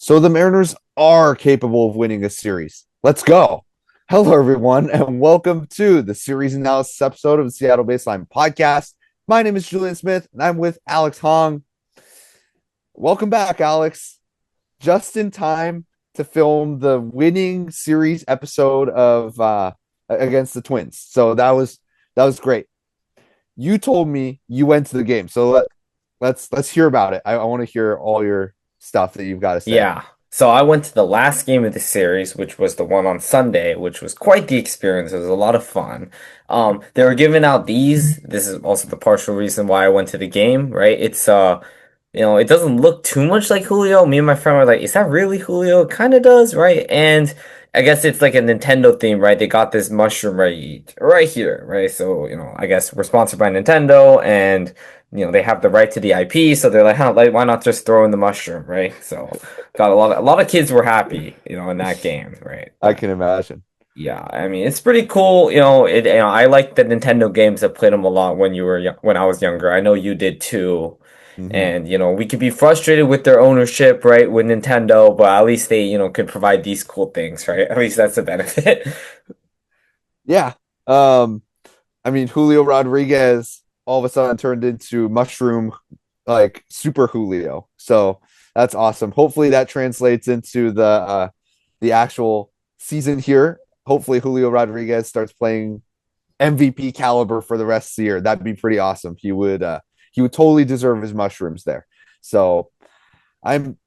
So the Mariners are capable of winning a series. Let's go. Hello, everyone, and welcome to the series analysis episode of the Seattle Baseline Podcast. My name is Julian Smith, and I'm with Alex Hong. Welcome back, Alex. Just in time to film the winning series episode of against the Twins. So that was great. You told me you went to the game, so let's hear about it. I want to hear all your stuff that you've got to say. Yeah. So I went to the last game of the series, which was the one on Sunday, which was quite the experience. It was a lot of fun. They were giving out these. This is also the partial reason why I went to the game, right? It doesn't look too much like Julio. Me and my friend were like, is that really Julio? It kind of does, right? And I guess it's like a Nintendo theme, right? They got this mushroom right here, right? So, I guess we're sponsored by Nintendo and they have the right to the IP, so they're like, huh, like, why not just throw in the mushroom, right? So got a lot of kids were happy, in that game, right? I But can imagine. yeah, I mean, it's pretty cool. I like the Nintendo games. I played them a lot when I was younger. I know you did too. Mm-hmm. And we could be frustrated with their ownership, right, with Nintendo, but at least they, could provide these cool things, right? At least that's a benefit. Yeah. Um, I mean, Julio Rodriguez all of a sudden turned into mushroom like super Julio. So that's awesome. Hopefully that translates into the actual season here. Hopefully Julio Rodriguez starts playing MVP caliber for the rest of the year. That'd be pretty awesome. He would totally deserve his mushrooms there. So I'm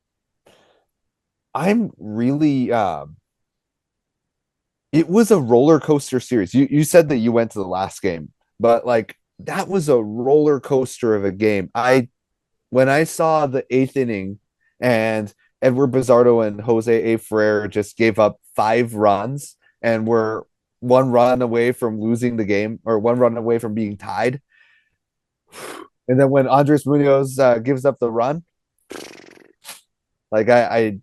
I'm really it was a roller coaster series. You said that you went to the last game, but like that was a roller coaster of a game. I When I saw the eighth inning and Edward Bizardo and Jose A. Ferrer just gave up 5 runs and were 1 run away from losing the game or 1 run away from being tied. And then when Andres Munoz gives up the run, like I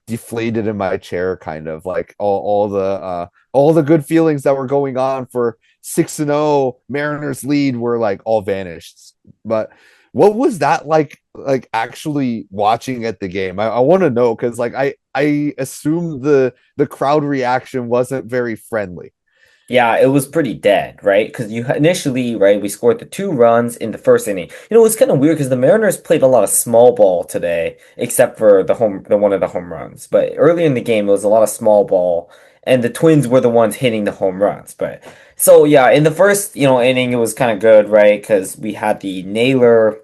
deflated in my chair, kind of like all the good feelings that were going on for 6-0 Mariners lead were like all vanished. But what was that like actually watching at the game? I want to know because like I assume the crowd reaction wasn't very friendly. Yeah, it was pretty dead, right? Because you initially, right, we scored the 2 runs in the first inning. It was kind of weird because the Mariners played a lot of small ball today, except for the one of the home runs. But early in the game, it was a lot of small ball, and the Twins were the ones hitting the home runs. But so yeah, in the first, inning, it was kind of good, right? Because we had the Naylor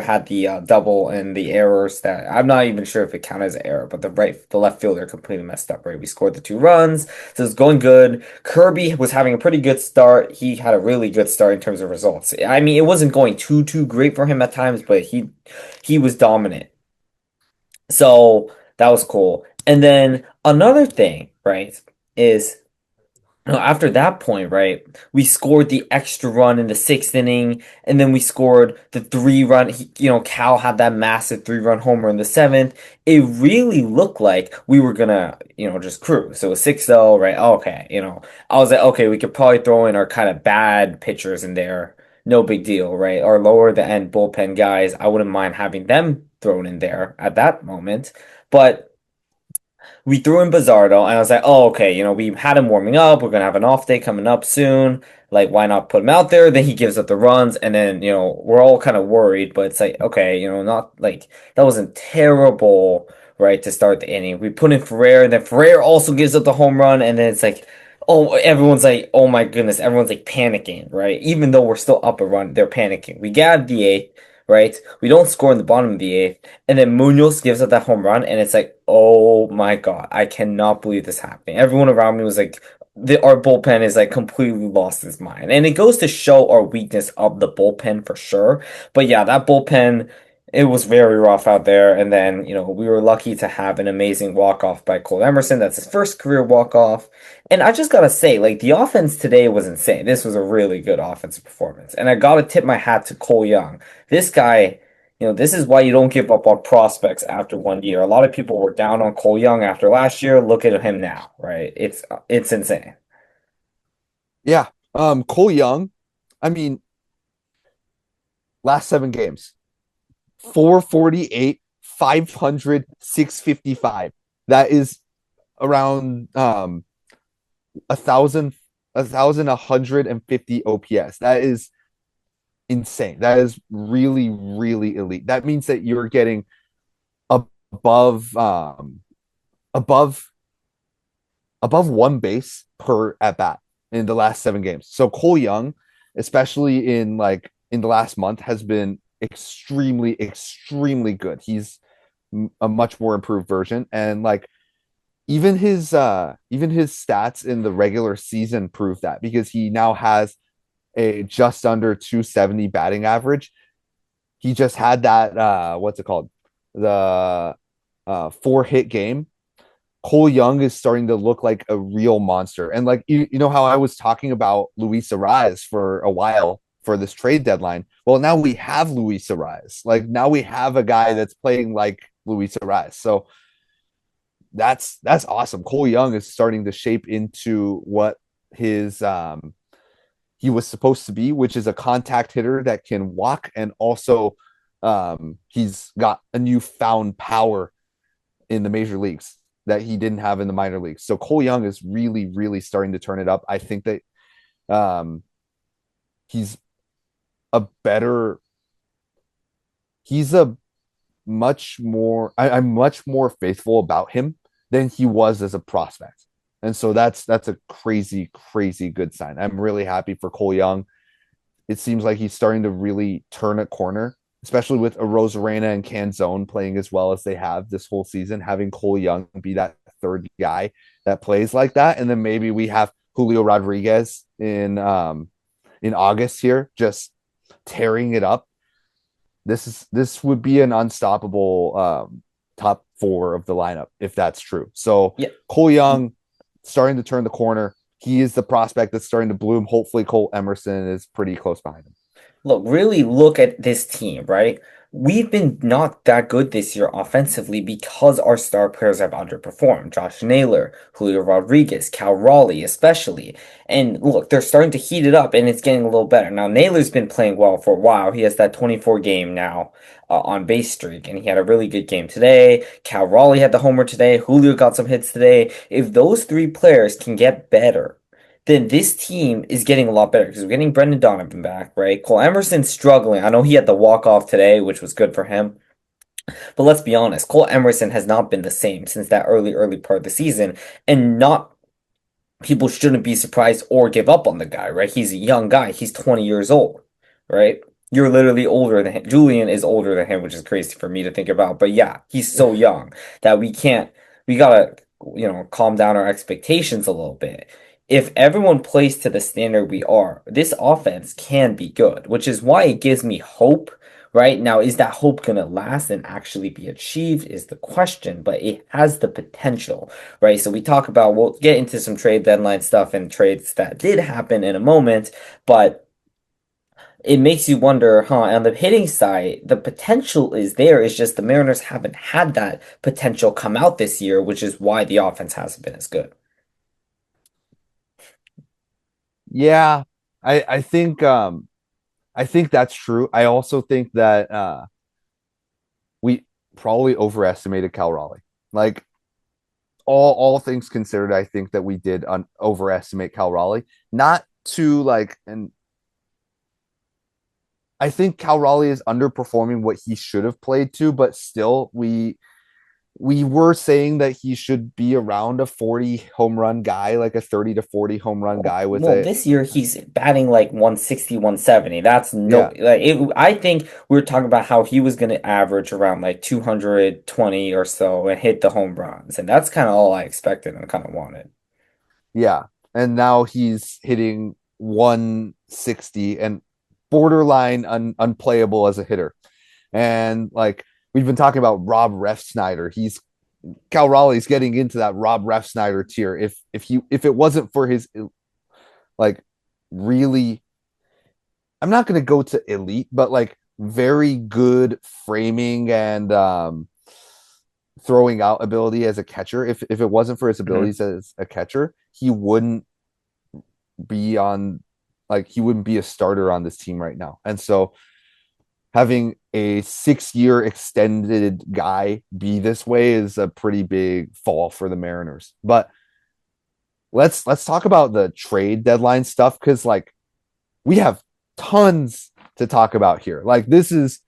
had the double and the errors that I'm not even sure if it counted as an error, but the left fielder completely messed up, right? We scored the 2 runs, so it's going good. Kirby was having a pretty good start. He had a really good start in terms of results. I mean, it wasn't going too great for him at times, but he was dominant. So that was cool. And then another thing, right, is after that point, right, we scored the extra run in the sixth inning, and then we scored the 3 run. Cal had that massive 3 run homer in the seventh. It really looked like we were gonna, just cruise. So it was 6-0, right? Okay, I was like, okay, we could probably throw in our kind of bad pitchers in there. No big deal, right? Our lower the end bullpen guys, I wouldn't mind having them thrown in there at that moment. But we threw in Bizardo, and I was like, oh, okay, we had him warming up. We're gonna have an off day coming up soon. Like, why not put him out there? Then he gives up the runs, and then we're all kind of worried, but it's like, okay, not like that wasn't terrible, right, to start the inning. We put in Ferrer, and then Ferrer also gives up the home run, and then it's like, oh, everyone's like, oh my goodness, everyone's like panicking, right? Even though we're still up a run, they're panicking. We get out of the eighth, right? We don't score in the bottom of the eighth. And then Munoz gives up that home run, and it's like, oh my God, I cannot believe this happening. Everyone around me was like, our bullpen is like completely lost its mind. And it goes to show our weakness of the bullpen for sure. But yeah, that bullpen, it was very rough out there. And then, we were lucky to have an amazing walk-off by Cole Emerson. That's his first career walk-off. And I just gotta say, like, the offense today was insane. This was a really good offensive performance. And I gotta tip my hat to Cole Young. This guy, this is why you don't give up on prospects after 1 year. A lot of people were down on Cole Young after last year. Look at him now, right? It's insane. Yeah. Cole Young, I mean, last 7 games, 448, 500, 655. That is around a thousand, 1,150 OPS. That is insane. That is really, really elite. That means that you're getting above above above one base per at bat in the last 7 games. So Cole Young, especially in the last month, has been extremely, extremely good. He's a much more improved version, and like even his stats in the regular season prove that, because he now has a just under 270 batting average. He just had that what's it called, the 4 hit game. Cole Young is starting to look like a real monster. And like you know how I was talking about Luis Arraez for a while for this trade deadline. Well, now we have Luis Arraez. Like now we have a guy that's playing like Luis Arraez. So that's awesome. Cole Young is starting to shape into what his he was supposed to be, which is a contact hitter that can walk, and also he's got a newfound power in the major leagues that he didn't have in the minor leagues. So Cole Young is really, really starting to turn it up. I think that um, he's a better, he's a much more, I'm much more faithful about him than he was as a prospect. And so that's a crazy, crazy good sign. I'm really happy for Cole Young. It seems like he's starting to really turn a corner, especially with a Rosarena and Canzone playing as well as they have this whole season. Having Cole Young be that third guy that plays like that, and then maybe we have Julio Rodriguez in August here, just tearing it up. This would be an unstoppable top four of the lineup if that's true. So Yeah. Cole Young starting to turn the corner. He is the prospect that's starting to bloom. Hopefully, Cole Emerson is pretty close behind him. Look, really look at this team, right? We've been not that good this year offensively because our star players have underperformed. Josh Naylor, Julio Rodriguez, Cal Raleigh, especially. And look, they're starting to heat it up and it's getting a little better. Now, Naylor's been playing well for a while. He has that 24 game now on base streak, and he had a really good game today. Cal Raleigh had the homer today. Julio got some hits today. If those three players can get better, then this team is getting a lot better because we're getting Brendan Donovan back, right? Cole Emerson's struggling. I know he had the walk-off today, which was good for him. But let's be honest, Cole Emerson has not been the same since that early part of the season. And not people shouldn't be surprised or give up on the guy, right? He's a young guy. He's 20 years old, right? You're literally older than him. Julian is older than him, which is crazy for me to think about. But yeah, he's so young that we gotta, calm down our expectations a little bit. If everyone plays to the standard we are, this offense can be good, which is why it gives me hope. Right now, is that hope gonna last and actually be achieved is the question, but it has the potential, right? So we'll get into some trade deadline stuff and trades that did happen in a moment, but it makes you wonder, huh? On the hitting side, the potential is there. It's just the Mariners haven't had that potential come out this year, which is why the offense hasn't been as good. Yeah, I think that's true. I also think that we probably overestimated Cal Raleigh. Like all things considered, I think that we did overestimate Cal Raleigh. Not to like, and I think Cal Raleigh is underperforming what he should have played to, but still we were saying that he should be around a 40 home run guy, like a 30 to 40 home run guy with Well, a this year he's batting like 160, 170. That's no yeah. like I think we were talking about how he was going to average around like 220 or so and hit the home runs. And that's kind of all I expected and kind of wanted. Yeah. And now he's hitting 160 and borderline unplayable as a hitter. And like we've been talking about Rob Refsnyder, he's Cal Raleigh's getting into that Rob Refsnyder tier. If it wasn't for his like really, I'm not going to go to elite, but like very good framing and throwing out ability as a catcher. If it wasn't for his Mhm. abilities as a catcher, he wouldn't be on, like he wouldn't be a starter on this team right now. And so having a 6-year extended guy be this way is a pretty big fall for the Mariners. But let's talk about the trade deadline stuff because like we have tons to talk about here. Like this is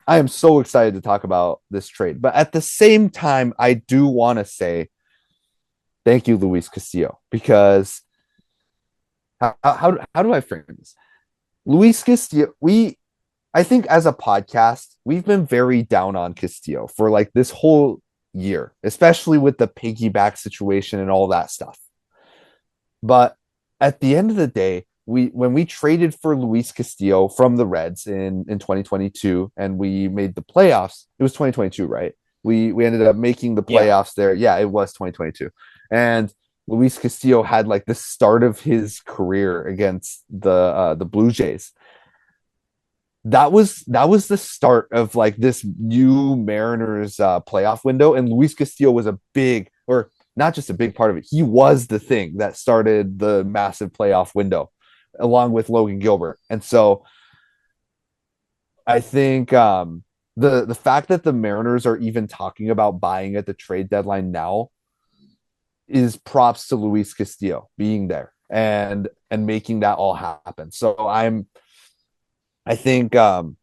I am so excited to talk about this trade. But at the same time, I do want to say thank you, Luis Castillo, because how do I frame this? Luis Castillo, I think as a podcast, we've been very down on Castillo for like this whole year, especially with the piggyback situation and all that stuff. But at the end of the day, when we traded for Luis Castillo from the Reds in 2022 and we made the playoffs, it was 2022, right? We ended up making the Yeah. playoffs there. Yeah, it was 2022. And Luis Castillo had like the start of his career against the Blue Jays. That was the start of like this new Mariners playoff window, and Luis Castillo was a big, or not just a big part of it. He was the thing that started the massive playoff window, along with Logan Gilbert. And so I think the fact that the Mariners are even talking about buying at the trade deadline now is props to Luis Castillo being there and making that all happen. So I think I'm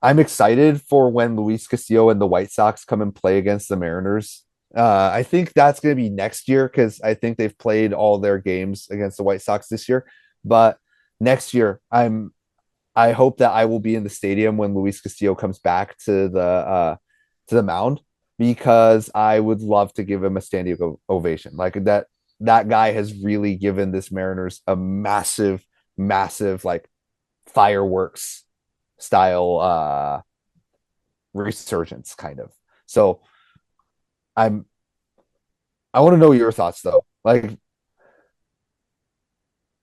excited for when Luis Castillo and the White Sox come and play against the Mariners. I think that's going to be next year because I think they've played all their games against the White Sox this year. But next year, I hope that I will be in the stadium when Luis Castillo comes back to the mound because I would love to give him a standing ovation. Like that guy has really given this Mariners a massive, massive like fireworks style resurgence kind of. So I'm I want to know your thoughts though. Like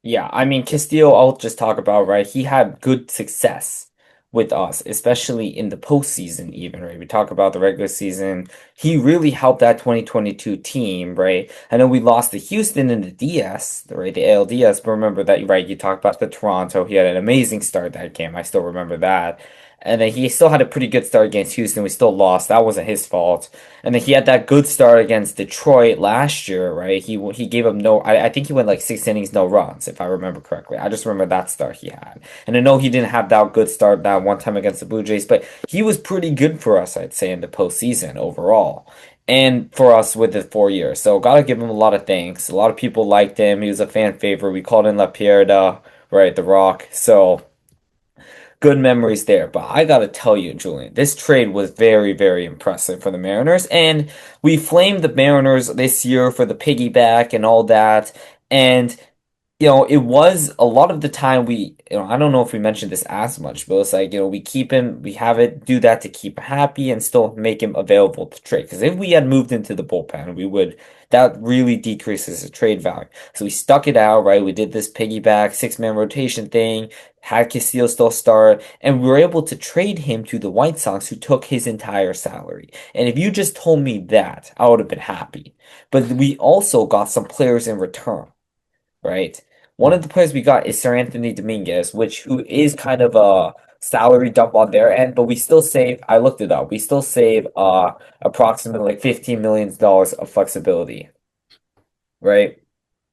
Yeah, I mean, Castillo, I'll just talk about, right? He had good success with us, especially in the postseason, even, right? We talk about the regular season. He really helped that 2022 team, right? I know we lost to Houston in the DS, right? The ALDS, but remember that, right? You talked about the Toronto. He had an amazing start that game. I still remember that. And then he still had a pretty good start against Houston. We still lost. That wasn't his fault. And then he had that good start against Detroit last year, right? He gave up no, I think he went like 6 innings, no runs, if I remember correctly. I just remember that start he had. And I know he didn't have that good start that one time against the Blue Jays, but he was pretty good for us, I'd say, in the postseason overall. And for us with the 4 years. So gotta give him a lot of thanks. A lot of people liked him. He was a fan favorite. We called him La Pierda, right? The Rock. So good memories there. But I gotta tell you, Julian, this trade was very, very impressive for the Mariners. And we flamed the Mariners this year for the piggyback and all that. And it was a lot of the time I don't know if we mentioned this as much, but it's like, we keep him, we have it do that to keep him happy and still make him available to trade. Because if we had moved into the bullpen, that really decreases the trade value. So we stuck it out, right? We did this piggyback 6-man rotation thing, had Castillo still start, and we were able to trade him to the White Sox, who took his entire salary. And if you just told me that, I would have been happy. But we also got some players in return, right? One of the players we got is Sir Anthony Dominguez, who is kind of a salary dump on their end, but we still save, I looked it up, we still save approximately like $15 million of flexibility, right?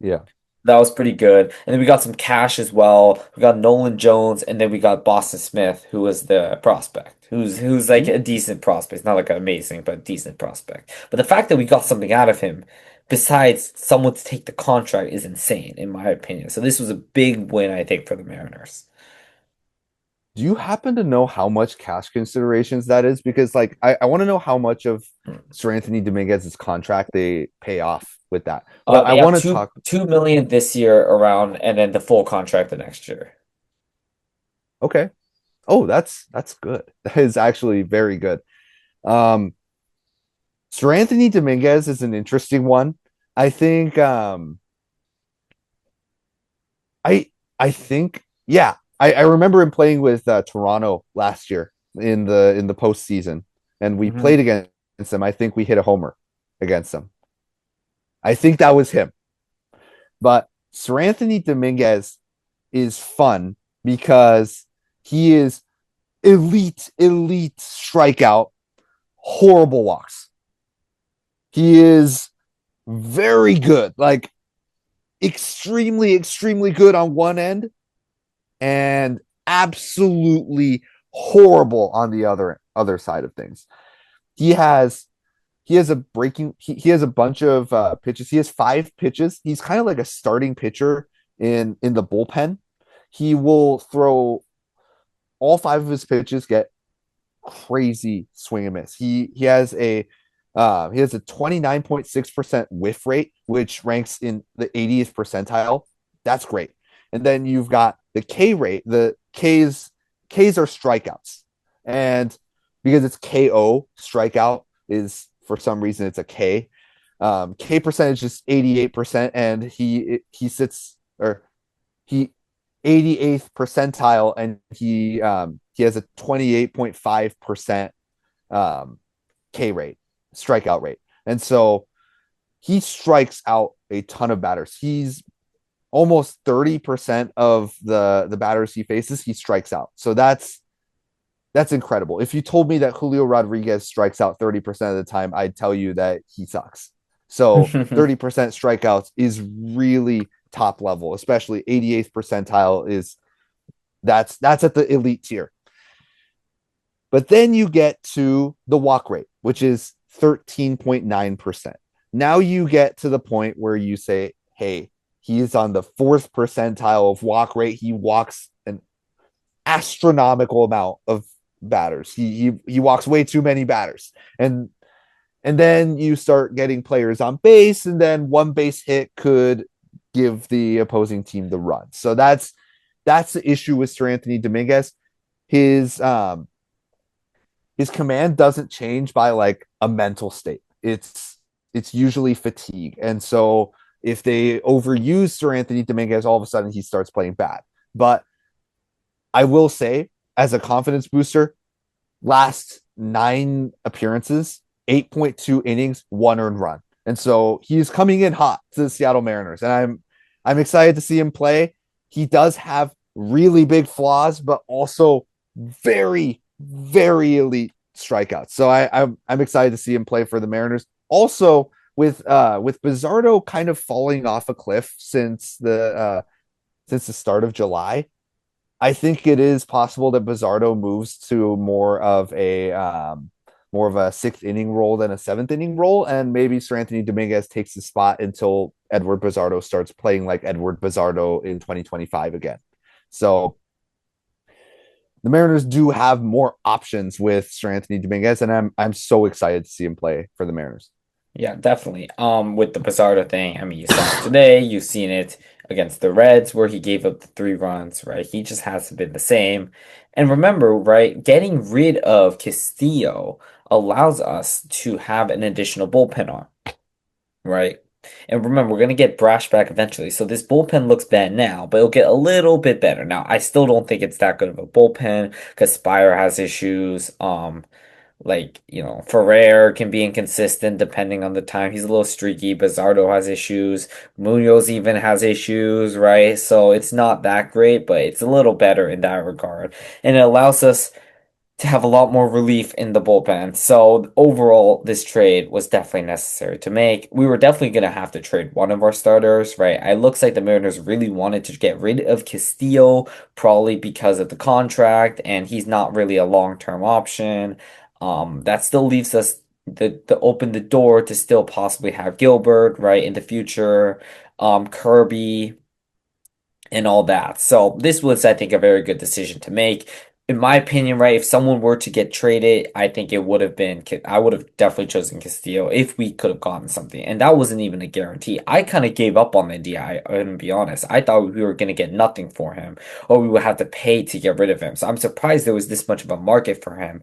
yeah. That was pretty good. And then we got some cash as well. We got Nolan Jones, and then we got Boston Smith, who was the prospect, who's like a decent prospect. Not like amazing, but decent prospect. But the fact that we got something out of him, besides someone to take the contract, is insane, in my opinion. So this was a big win, I think, for the Mariners. Do you happen to know how much cash considerations that is? Because like I want to know how much of Sir Anthony Dominguez's contract they pay off with that. But I They have want to two talk 2 million this year around, and then the full contract the next year. okay. Oh, that's good. That is actually very good. Um Sir Anthony Dominguez is an interesting one. I think I I think yeah, I remember him playing with Toronto last year in the postseason, and we Hmm. played against them. I think we hit a homer against them. I think that was him. But Sir Anthony Dominguez is fun because He is elite strikeout, horrible walks. He is very good, like extremely good on one end and absolutely horrible on the other side of things. He has he has a bunch of pitches. He has 5 pitches. He's kind of like a starting pitcher in the bullpen. He will throw all 5 of his pitches, get crazy swing and miss. He has a 29.6% whiff rate, which ranks in the 80th percentile. That's great. And then you've got the K rate. The K's are strikeouts. And because it's KO, strikeout is for some reason it's a K. K percentage is 88%, and he sits or he 88th percentile, and he has a 28.5% K rate, strikeout rate. And so he strikes out a ton of batters. He's almost 30% of the batters he faces, he strikes out. So that's incredible. If you told me that Julio Rodriguez strikes out 30% of the time, I'd tell you that he sucks. So 30% strikeouts is really top level, especially 88th percentile is that's at the elite tier. But then you get to the walk rate, which is 13.9%. Now you get to the point where you say, hey, he's on the 4th percentile of walk rate. He walks an astronomical amount of batters. He walks way too many batters. And then you start getting players on base, and then one base hit could give the opposing team the run. So that's the issue with Sir Anthony Dominguez. His his command doesn't change by like a mental state. It's usually fatigue. And so if they overuse Sir Anthony Dominguez, all of a sudden he starts playing bad. But I will say, as a confidence booster, last 9 appearances, 8.2 innings, 1 earned run. And so he's coming in hot to the Seattle Mariners. And I'm excited to see him play. He does have really big flaws, but also very elite strikeouts. So I'm excited to see him play for the Mariners. Also, with Bizzardo kind of falling off a cliff since the start of July, I think it is possible that Bizzardo moves to more of a 6th inning role than a 7th inning role, and maybe Sir Anthony Dominguez takes his spot until Edward Bizzardo starts playing like Edward Bizzardo in 2025 again. So the Mariners do have more options with Sir Anthony Dominguez, and I'm so excited to see him play for the Mariners. Yeah, definitely. With the Pizarro thing, I mean, you saw it today, you've seen it against the Reds where he gave up the 3 runs, right? He just hasn't been the same. And remember, right, getting rid of Castillo allows us to have an additional bullpen arm, right? And remember, we're going to get Brash back eventually. So this bullpen looks bad now, but it'll get a little bit better. Now, I still don't think it's that good of a bullpen because Spire has issues. Ferrer can be inconsistent depending on the time. He's a little streaky. Bizzardo has issues. Munoz even has issues, right? So it's not that great, but it's a little better in that regard. And it allows us to have a lot more relief in the bullpen. So overall, this trade was definitely necessary to make. We were definitely going to have to trade one of our starters, right? It looks like the Mariners really wanted to get rid of Castillo, probably because of the contract, and he's not really a long-term option. That still leaves us the open the door to still possibly have Gilbert, right, in the future, Kirby and all that. So this was, I think, a very good decision to make. In my opinion, right, if someone were to get traded, I think it would have been, I would have definitely chosen Castillo if we could have gotten something. And that wasn't even a guarantee. I kind of gave up on the idea, I'm gonna be honest. I thought we were going to get nothing for him, or we would have to pay to get rid of him. So I'm surprised there was this much of a market for him.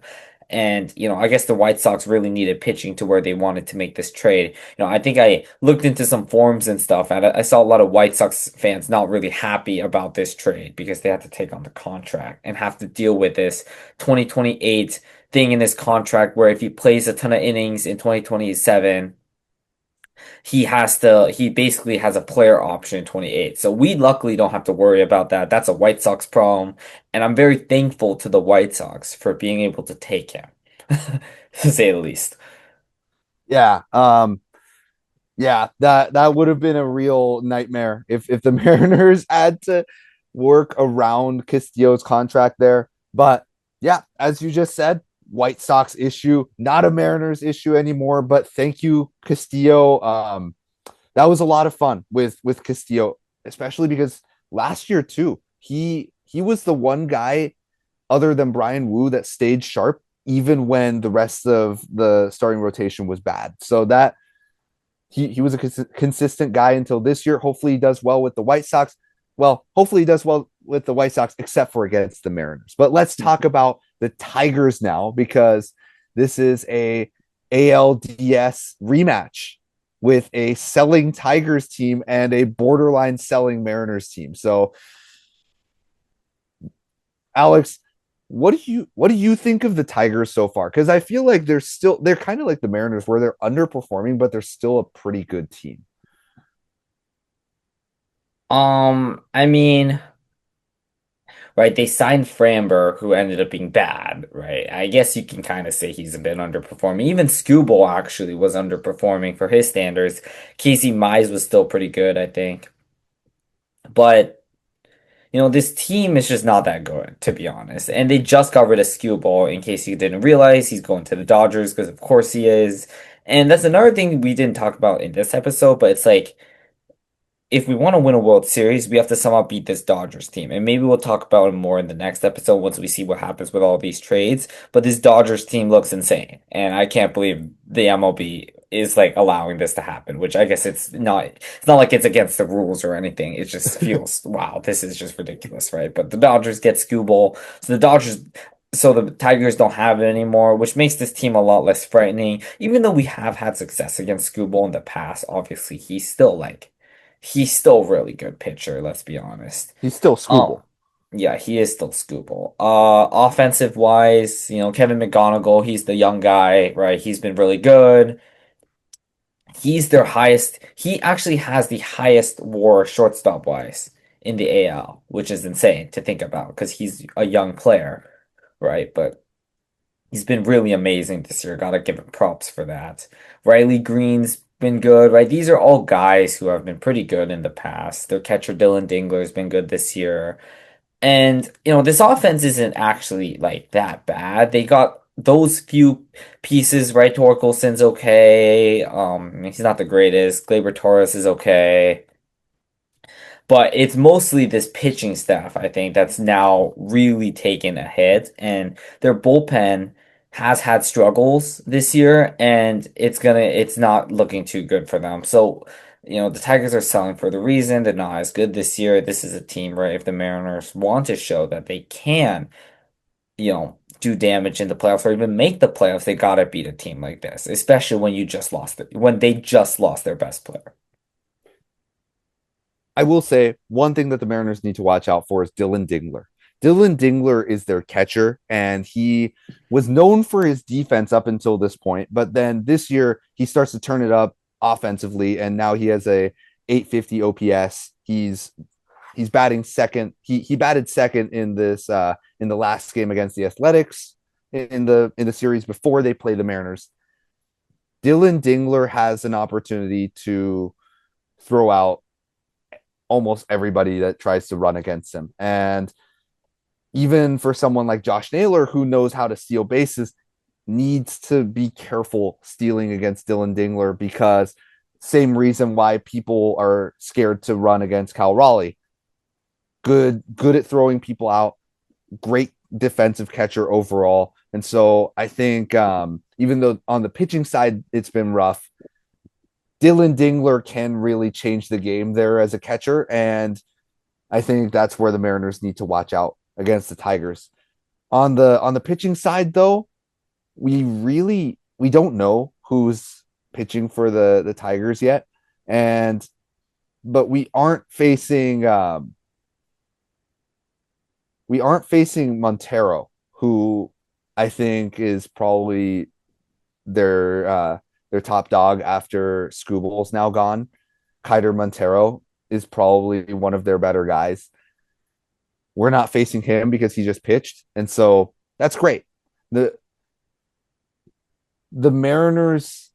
And, I guess the White Sox really needed pitching to where they wanted to make this trade. I think I looked into some forums and stuff, and I saw a lot of White Sox fans not really happy about this trade because they had to take on the contract and have to deal with this 2028 thing in this contract where if he plays a ton of innings in 2027, he basically has a player option in 28. So we luckily don't have to worry about that. That's a White Sox problem. And I'm very thankful to the White Sox for being able to take him, to say the least. Yeah. Yeah, that would have been a real nightmare if the Mariners had to work around Castillo's contract there. But yeah, as you just said, White Sox issue, not a Mariners issue anymore. But thank you, Castillo. That was a lot of fun with Castillo, especially because last year too, he was the one guy other than Brian Wu that stayed sharp even when the rest of the starting rotation was bad. So that he was a consistent guy until this year. Hopefully, he does well with the White Sox. Well, hopefully, he does well with the White Sox, except for against the Mariners. But let's talk about the Tigers now because this is a ALDS rematch with a selling Tigers team and a borderline selling Mariners team. So, Alex, what do you think of the Tigers so far? Because I feel like they're kind of like the Mariners where they're underperforming, but they're still a pretty good team. I mean, right, they signed Framber, who ended up being bad, right? I guess you can kind of say he's a bit underperforming. Even Scooble actually was underperforming for his standards. Casey Mize was still pretty good, I think. But this team is just not that good, to be honest. And they just got rid of Skewball, in case you didn't realize. He's going to the Dodgers because, of course, he is. And that's another thing we didn't talk about in this episode, but it's like, if we want to win a World Series, we have to somehow beat this Dodgers team. And maybe we'll talk about it more in the next episode once we see what happens with all these trades. But this Dodgers team looks insane. And I can't believe the MLB is like allowing this to happen, which I guess it's not like it's against the rules or anything. It just feels, wow, this is just ridiculous, right? But the Dodgers get Scooble. So the Tigers don't have it anymore, which makes this team a lot less frightening. Even though we have had success against Scooble in the past, obviously he's still a really good pitcher, let's be honest. He's still Um, Scooble. yeah, he is still Scooble. Offensive wise, Kevin McGonigal, he's the young guy, right? He's been really good. He actually has the highest WAR shortstop wise in the AL, which is insane to think about because he's a young player, right? But he's been really amazing this year. Gotta give him props for that. Riley Green's been good, right? These are all guys who have been pretty good in the past. Their catcher Dylan Dingler's been good this year. And, this offense isn't actually like that bad. They got those few pieces, right? Torkelson's okay. He's not the greatest. Gleyber Torres is okay. But it's mostly this pitching staff, I think, that's now really taken a hit. And their bullpen has had struggles this year, and it's not looking too good for them. So, the Tigers are selling for the reason they're not as good this year. This is a team, right? If the Mariners want to show that they can, do damage in the playoffs or even make the playoffs, they gotta beat a team like this, especially when they just lost their best player. I will say one thing that the Mariners need to watch out for is Dylan Dingler. Dylan Dingler is their catcher, and he was known for his defense up until this point. But then this year, he starts to turn it up offensively, and now he has a 850 OPS. He's batting second. He batted second in this in the last game against the Athletics in the series before they play the Mariners. Dylan Dingler has an opportunity to throw out almost everybody that tries to run against him. And even for someone like Josh Naylor, who knows how to steal bases, needs to be careful stealing against Dylan Dingler because same reason why people are scared to run against Cal Raleigh. Good at throwing people out, great defensive catcher overall. And so I think even though on the pitching side it's been rough, Dylan Dingler can really change the game there as a catcher. And I think that's where the Mariners need to watch out against the Tigers. On the pitching side, though, we don't know who's pitching for the Tigers yet, and but we aren't facing Montero, who I think is probably their their top dog after Scooble's now gone. Kiter Montero is probably one of their better guys. We're not facing him because he just pitched, and so that's great. the The Mariners,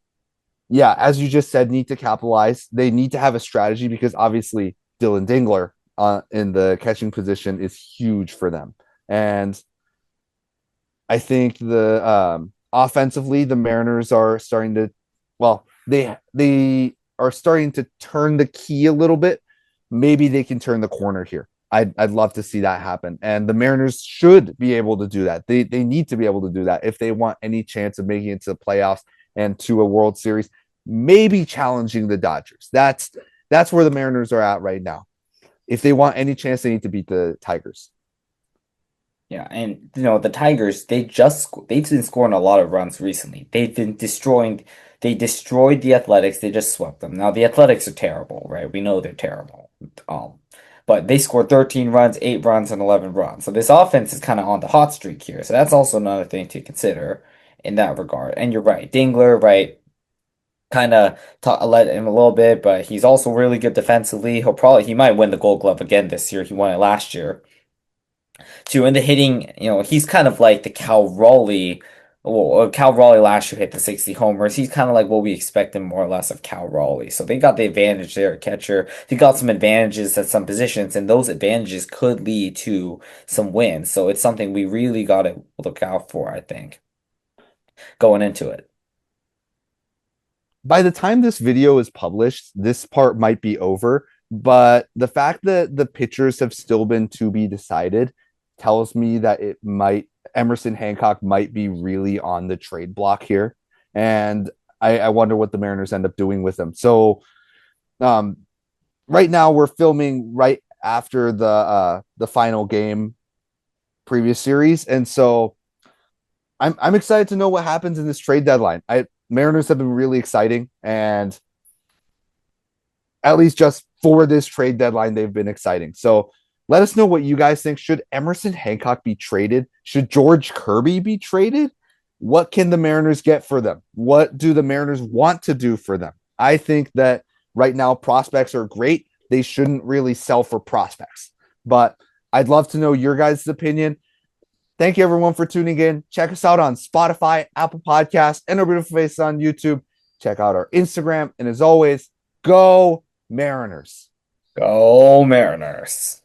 yeah, as you just said, need to capitalize. They need to have a strategy because obviously Dylan Dingler in the catching position is huge for them, and I think the offensively, the Mariners are starting to, well, they are starting to turn the key a little bit. Maybe they can turn the corner here. I'd love to see that happen, and the Mariners should be able to do that. They need to be able to do that if they want any chance of making it to the playoffs and to a World Series. Maybe challenging the Dodgers. That's where the Mariners are at right now. If they want any chance, they need to beat the Tigers. Yeah, and the Tigers, they've been scoring a lot of runs recently. They destroyed the Athletics, they just swept them. Now the Athletics are terrible, right? We know they're terrible. Um, but they scored 13 runs, 8 runs, and 11 runs. So this offense is kind of on the hot streak here. So that's also another thing to consider in that regard. And you're right, Dingler, right? Kind of let him a little bit, but he's also really good defensively. He might win the Gold Glove again this year. He won it last year too. In the hitting, he's kind of like the Cal Raleigh. Well, Cal Raleigh last year hit the 60 homers. He's kind of like what we expected more or less of Cal Raleigh. So they got the advantage there at catcher. They got some advantages at some positions, and those advantages could lead to some wins. So it's something we really got to look out for, I think, going into it. By the time this video is published, this part might be over. But the fact that the pitchers have still been to be decided tells me that Emerson Hancock might be really on the trade block here. And I wonder what the Mariners end up doing with him. So um, right now we're filming right after the final game previous series. And so I'm excited to know what happens in this trade deadline. Mariners have been really exciting, and at least just for this trade deadline, they've been exciting. So let us know what you guys think. Should Emerson Hancock be traded? Should George Kirby be traded? What can the Mariners get for them? What do the Mariners want to do for them? I think that right now prospects are great. They shouldn't really sell for prospects, but I'd love to know your guys' opinion. Thank you everyone for tuning in. Check us out on Spotify, Apple Podcasts, and our beautiful face on YouTube. Check out our Instagram. And as always, go Mariners. Go Mariners.